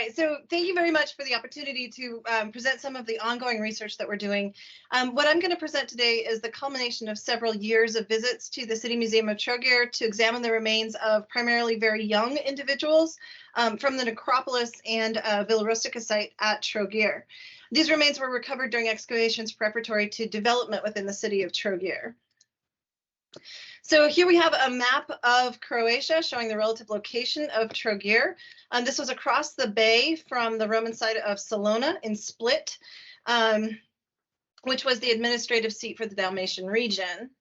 right, so thank you very much for the opportunity to present some of the ongoing research that we're doing. What I'm going to present today is the culmination of several years of visits to the City Museum of Trogir to examine the remains of primarily very young individuals from the necropolis and Villa Rustica site at Trogir. These remains were recovered during excavations preparatory to development within the city of Trogir. So here we have a map of Croatia showing the relative location of Trogir. This was across the bay from the Roman site of Salona in Split, which was the administrative seat for the Dalmatian region.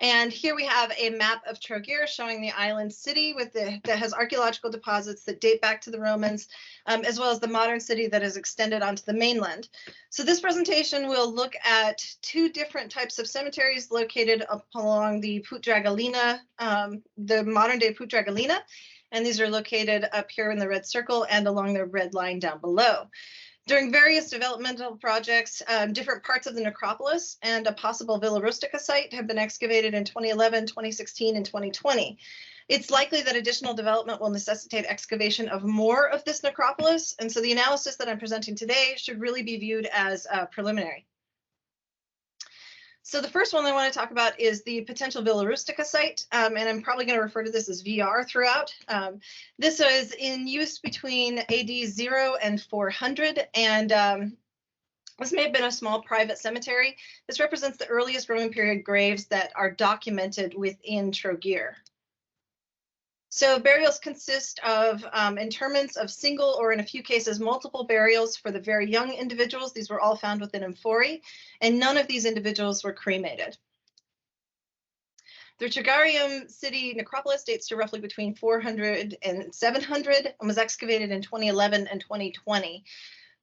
And here we have a map of Trogir showing the island city that has archaeological deposits that date back to the Romans, as well as the modern city that is extended onto the mainland. So this presentation will look at two different types of cemeteries located up along the Putragalina, the modern day Putragalina, and these are located up here in the red circle and along the red line down below. During various developmental projects, different parts of the necropolis and a possible Villa Rustica site have been excavated in 2011, 2016, and 2020. It's likely that additional development will necessitate excavation of more of this necropolis, and so the analysis that I'm presenting today should really be viewed as preliminary. So the first one I want to talk about is the potential Villa Rustica site, and I'm probably going to refer to this as VR throughout. This was in use between AD 0 and 400, and this may have been a small private cemetery. This represents the earliest Roman period graves that are documented within Trogir. So burials consist of interments of single or in a few cases multiple burials for the very young individuals. These were all found within amphorae, and none of these individuals were cremated. The Tragurium City Necropolis dates to roughly between 400 and 700 and was excavated in 2011 and 2020.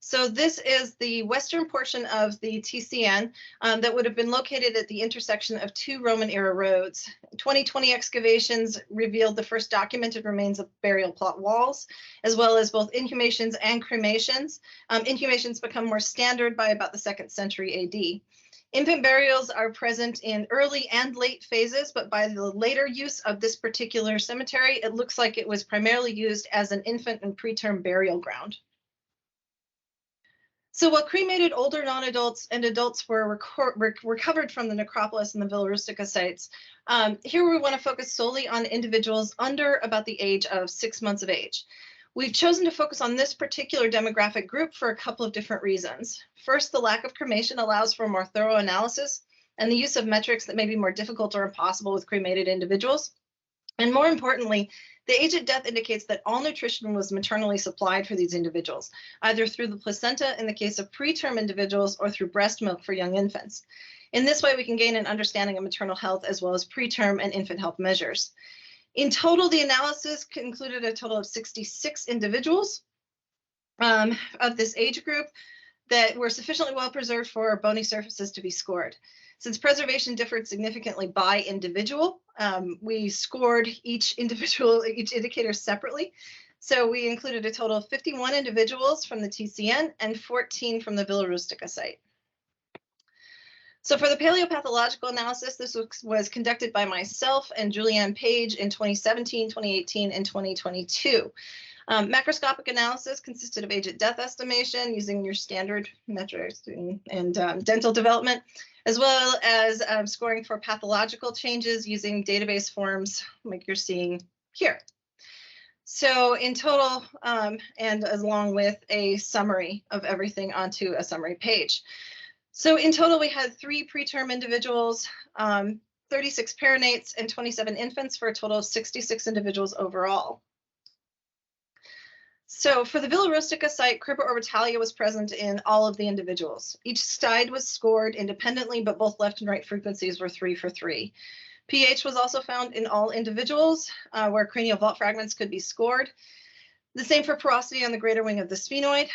So this is the western portion of the TCN that would have been located at the intersection of two Roman era roads. 2020 excavations revealed the first documented remains of burial plot walls, as well as both inhumations and cremations. Inhumations become more standard by about the 2nd century AD. Infant burials are present in early and late phases, but by the later use of this particular cemetery, it looks like it was primarily used as an infant and preterm burial ground. So while cremated older non-adults and adults were recovered from the necropolis and the Villa Rustica sites, here we want to focus solely on individuals under about the age of 6 months of age. We've chosen to focus on this particular demographic group for a couple of different reasons. First, the lack of cremation allows for a more thorough analysis and the use of metrics that may be more difficult or impossible with cremated individuals. And more importantly, the age at death indicates that all nutrition was maternally supplied for these individuals, either through the placenta in the case of preterm individuals or through breast milk for young infants. In this way, we can gain an understanding of maternal health as well as preterm and infant health measures. In total, the analysis included a total of 66 individuals of this age group that were sufficiently well preserved for bony surfaces to be scored. Since preservation differed significantly by individual, we scored each indicator separately. So we included a total of 51 individuals from the TCN and 14 from the Villa Rustica site. So for the paleopathological analysis, this was conducted by myself and Julianne Page in 2017, 2018, and 2022. Macroscopic analysis consisted of age at death estimation using your standard metrics and dental development, as well as scoring for pathological changes using database forms like you're seeing here. So in total, and along with a summary of everything onto a summary page. So in total, we had 3 preterm individuals, 36 perinates, and 27 infants for a total of 66 individuals overall. So for the Villa Rustica site, cribra orbitalia was present in all of the individuals. Each side was scored independently, but both left and right frequencies were 3 for 3. pH was also found in all individuals where cranial vault fragments could be scored. The same for porosity on the greater wing of the sphenoid.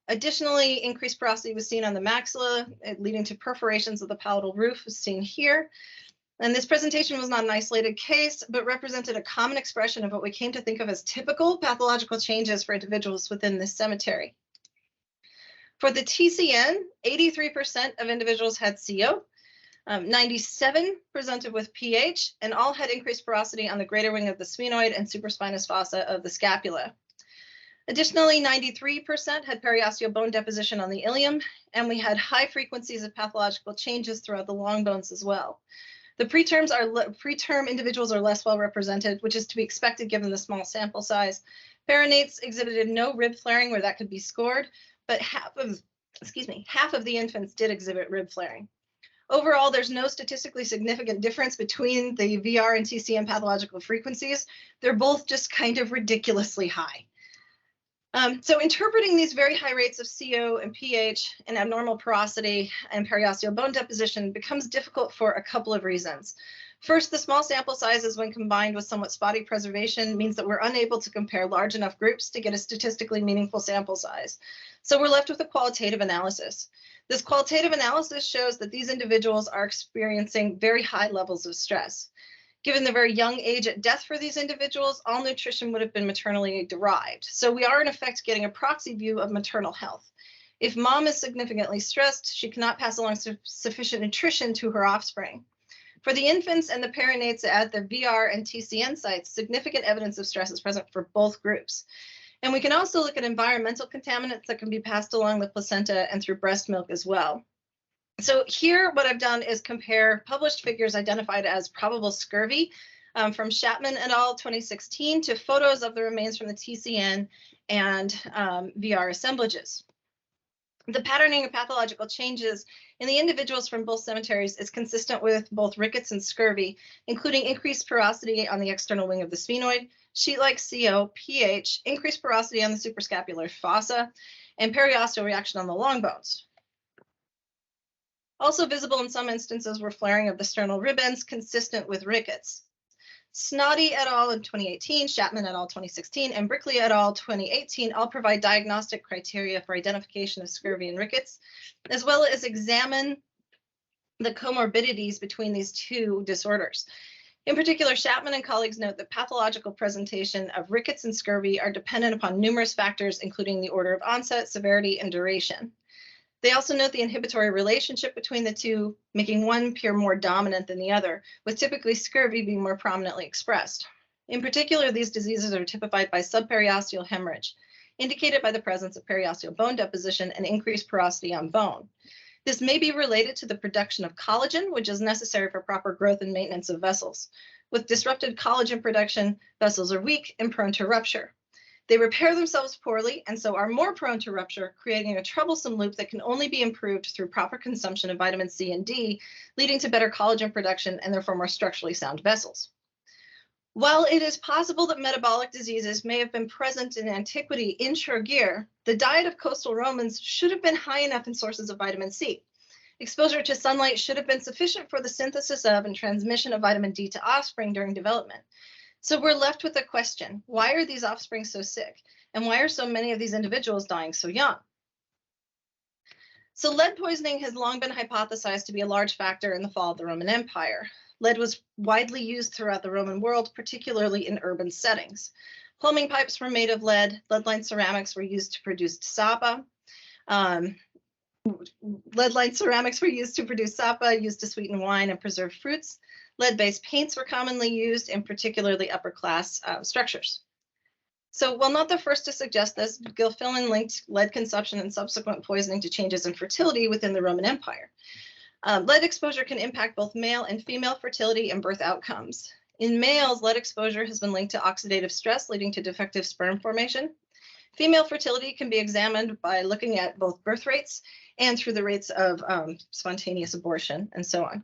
Additionally, increased porosity was seen on the maxilla, leading to perforations of the palatal roof, as seen here. And this presentation was not an isolated case, but represented a common expression of what we came to think of as typical pathological changes for individuals within this cemetery. For the TCN, 83% of individuals had CO, 97 presented with pH, and all had increased porosity on the greater wing of the sphenoid and supraspinous fossa of the scapula. Additionally, 93% had periosteal bone deposition on the ilium, and we had high frequencies of pathological changes throughout the long bones as well. The preterm individuals are less well represented, which is to be expected given the small sample size. Perinates exhibited no rib flaring where that could be scored, but half of the infants did exhibit rib flaring. Overall, there's no statistically significant difference between the VR and TCM pathological frequencies. They're both just kind of ridiculously high. So interpreting these very high rates of CO and pH and abnormal porosity and periosteal bone deposition becomes difficult for a couple of reasons. First, the small sample sizes when combined with somewhat spotty preservation means that we're unable to compare large enough groups to get a statistically meaningful sample size. So we're left with a qualitative analysis. This qualitative analysis shows that these individuals are experiencing very high levels of stress. Given the very young age at death for these individuals, all nutrition would have been maternally derived. So we are in effect getting a proxy view of maternal health. If mom is significantly stressed, she cannot pass along sufficient nutrition to her offspring. For the infants and the perinates at the VR and TCN sites, significant evidence of stress is present for both groups. And we can also look at environmental contaminants that can be passed along the placenta and through breast milk as well. So here, what I've done is compare published figures identified as probable scurvy from Chapman et al. 2016 to photos of the remains from the TCN and VR assemblages. The patterning of pathological changes in the individuals from both cemeteries is consistent with both rickets and scurvy, including increased porosity on the external wing of the sphenoid, sheet-like CO, pH, increased porosity on the suprascapular fossa, and periosteal reaction on the long bones. Also visible in some instances were flaring of the sternal rib ends consistent with rickets. Snoddy et al. In 2018, Chapman et al. 2016, and Brickley et al. 2018 all provide diagnostic criteria for identification of scurvy and rickets, as well as examine the comorbidities between these two disorders. In particular, Chapman and colleagues note that pathological presentation of rickets and scurvy are dependent upon numerous factors, including the order of onset, severity, and duration. They also note the inhibitory relationship between the two, making one appear more dominant than the other, with typically scurvy being more prominently expressed. In particular, these diseases are typified by subperiosteal hemorrhage, indicated by the presence of periosteal bone deposition and increased porosity on bone. This may be related to the production of collagen, which is necessary for proper growth and maintenance of vessels. With disrupted collagen production, vessels are weak and prone to rupture. They repair themselves poorly and so are more prone to rupture, creating a troublesome loop that can only be improved through proper consumption of vitamin C and D, leading to better collagen production and therefore more structurally sound vessels. While it is possible that metabolic diseases may have been present in antiquity in Trogir, the diet of coastal Romans should have been high enough in sources of vitamin C. Exposure to sunlight should have been sufficient for the synthesis of and transmission of vitamin D to offspring during development. So we're left with the question, why are these offspring so sick? And why are so many of these individuals dying so young? So lead poisoning has long been hypothesized to be a large factor in the fall of the Roman Empire. Lead was widely used throughout the Roman world, particularly in urban settings. Plumbing pipes were made of lead. Lead-lined ceramics were used to produce sapa. Lead-lined ceramics were used to produce sapa, used to sweeten wine and preserve fruits. Lead-based paints were commonly used in particularly upper-class structures. So while not the first to suggest this, Gilfillan linked lead consumption and subsequent poisoning to changes in fertility within the Roman Empire. Lead exposure can impact both male and female fertility and birth outcomes. In males, lead exposure has been linked to oxidative stress, leading to defective sperm formation. Female fertility can be examined by looking at both birth rates and through the rates of spontaneous abortion and so on.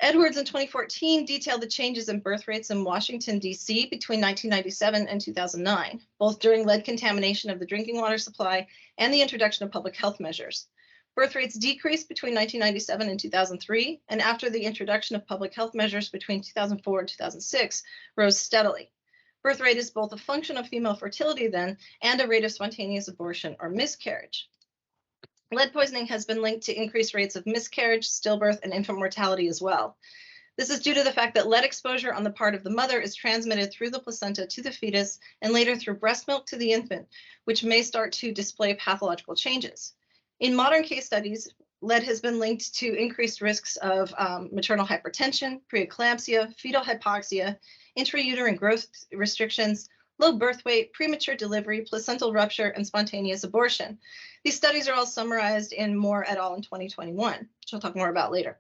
Edwards in 2014 detailed the changes in birth rates in Washington, D.C. between 1997 and 2009, both during lead contamination of the drinking water supply and the introduction of public health measures. Birth rates decreased between 1997 and 2003, and after the introduction of public health measures between 2004 and 2006, rose steadily. Birth rate is both a function of female fertility then and a rate of spontaneous abortion or miscarriage. Lead poisoning has been linked to increased rates of miscarriage, stillbirth, and infant mortality as well. This is due to the fact that lead exposure on the part of the mother is transmitted through the placenta to the fetus and later through breast milk to the infant, which may start to display pathological changes. In modern case studies, lead has been linked to increased risks of maternal hypertension, preeclampsia, fetal hypoxia, intrauterine growth restrictions, low birth weight, premature delivery, placental rupture, and spontaneous abortion. These studies are all summarized in Moore et al. In 2021, which I'll talk more about later.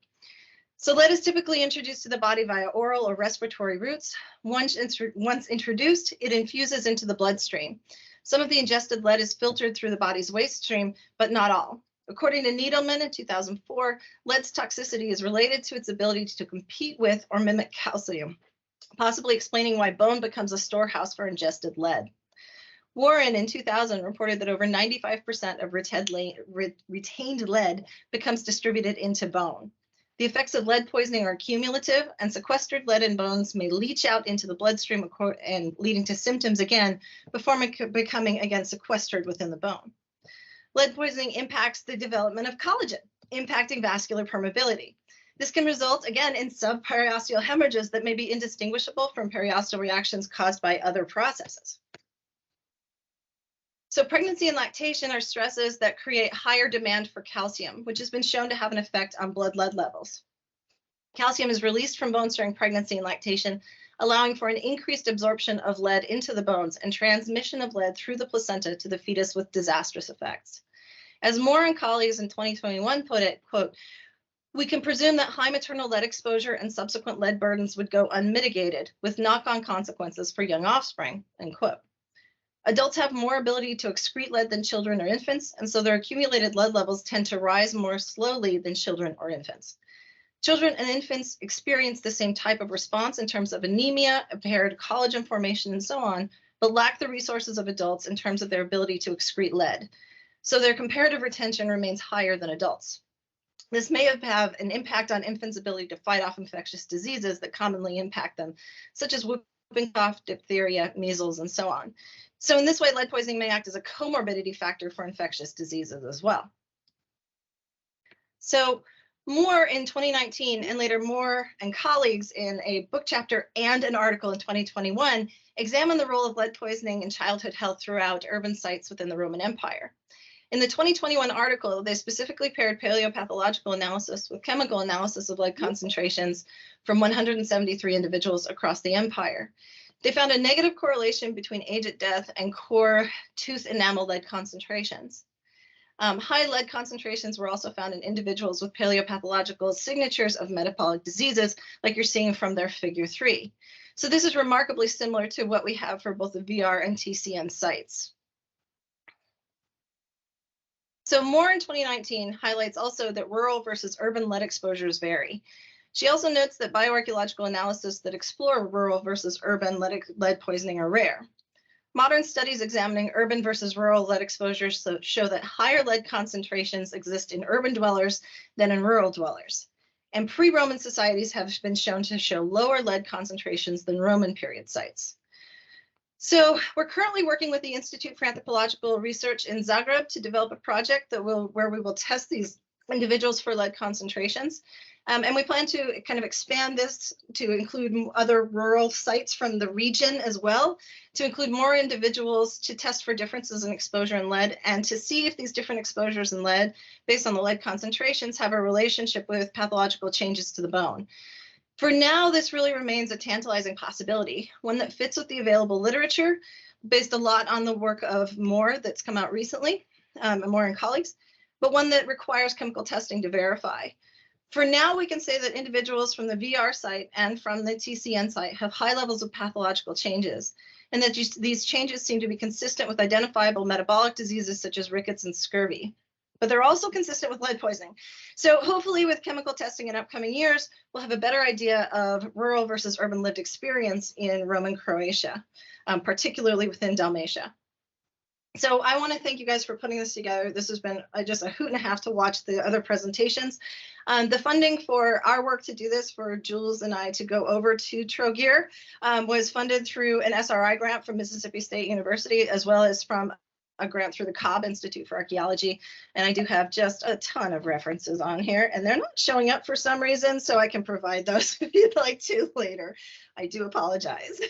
So lead is typically introduced to the body via oral or respiratory routes. Once introduced, it infuses into the bloodstream. Some of the ingested lead is filtered through the body's waste stream, but not all. According to Needleman in 2004, lead's toxicity is related to its ability to compete with or mimic calcium, possibly explaining why bone becomes a storehouse for ingested lead. Warren in 2000 reported that over 95% of retained lead becomes distributed into bone. The effects of lead poisoning are cumulative, and sequestered lead in bones may leach out into the bloodstream and leading to symptoms again before becoming again sequestered within the bone. Lead poisoning impacts the development of collagen, impacting vascular permeability. This can result, again, in subperiosteal hemorrhages that may be indistinguishable from periosteal reactions caused by other processes. So pregnancy and lactation are stresses that create higher demand for calcium, which has been shown to have an effect on blood lead levels. Calcium is released from bones during pregnancy and lactation, allowing for an increased absorption of lead into the bones and transmission of lead through the placenta to the fetus with disastrous effects. As Moore and colleagues in 2021 put it, quote, "We can presume that high maternal lead exposure and subsequent lead burdens would go unmitigated with knock-on consequences for young offspring," end quote. Adults have more ability to excrete lead than children or infants, and so their accumulated lead levels tend to rise more slowly than children or infants. Children and infants experience the same type of response in terms of anemia, impaired collagen formation, and so on, but lack the resources of adults in terms of their ability to excrete lead. So their comparative retention remains higher than adults. This may have an impact on infants' ability to fight off infectious diseases that commonly impact them, such as whooping cough, diphtheria, measles, and so on. So in this way, lead poisoning may act as a comorbidity factor for infectious diseases as well. So Moore in 2019, and later Moore and colleagues in a book chapter and an article in 2021, examined the role of lead poisoning in childhood health throughout urban sites within the Roman Empire. In the 2021 article, they specifically paired paleopathological analysis with chemical analysis of lead concentrations from 173 individuals across the empire. They found a negative correlation between age at death and core tooth enamel lead concentrations. High lead concentrations were also found in individuals with paleopathological signatures of metabolic diseases, like you're seeing from their figure 3. So this is remarkably similar to what we have for both the VR and TCN sites. So Moore in 2019 highlights also that rural versus urban lead exposures vary. She also notes that bioarchaeological analysis that explore rural versus urban lead poisoning are rare. Modern studies examining urban versus rural lead exposures show that higher lead concentrations exist in urban dwellers than in rural dwellers. And pre-Roman societies have been shown to show lower lead concentrations than Roman period sites. So we're currently working with the Institute for Anthropological Research in Zagreb to develop a project where we will test these individuals for lead concentrations. And we plan to kind of expand this to include other rural sites from the region as well, to include more individuals to test for differences in exposure in lead and to see if these different exposures in lead based on the lead concentrations have a relationship with pathological changes to the bone. For now, this really remains a tantalizing possibility, one that fits with the available literature, based a lot on the work of Moore that's come out recently, Moore and colleagues, but one that requires chemical testing to verify. For now, we can say that individuals from the VR site and from the TCN site have high levels of pathological changes, and that these changes seem to be consistent with identifiable metabolic diseases such as rickets and scurvy. But they're also consistent with lead poisoning. So hopefully with chemical testing in upcoming years, we'll have a better idea of rural versus urban lived experience in Roman Croatia, particularly within Dalmatia. So I want to thank you guys for putting this together. This has been just a hoot and a half to watch the other presentations. The funding for our work to do this, for Jules and I to go over to Trogir, was funded through an SRI grant from Mississippi State University, as well as from a grant through the Cobb Institute for Archaeology. And I do have just a ton of references on here, and they're not showing up for some reason, so I can provide those if you'd like to later. I do apologize.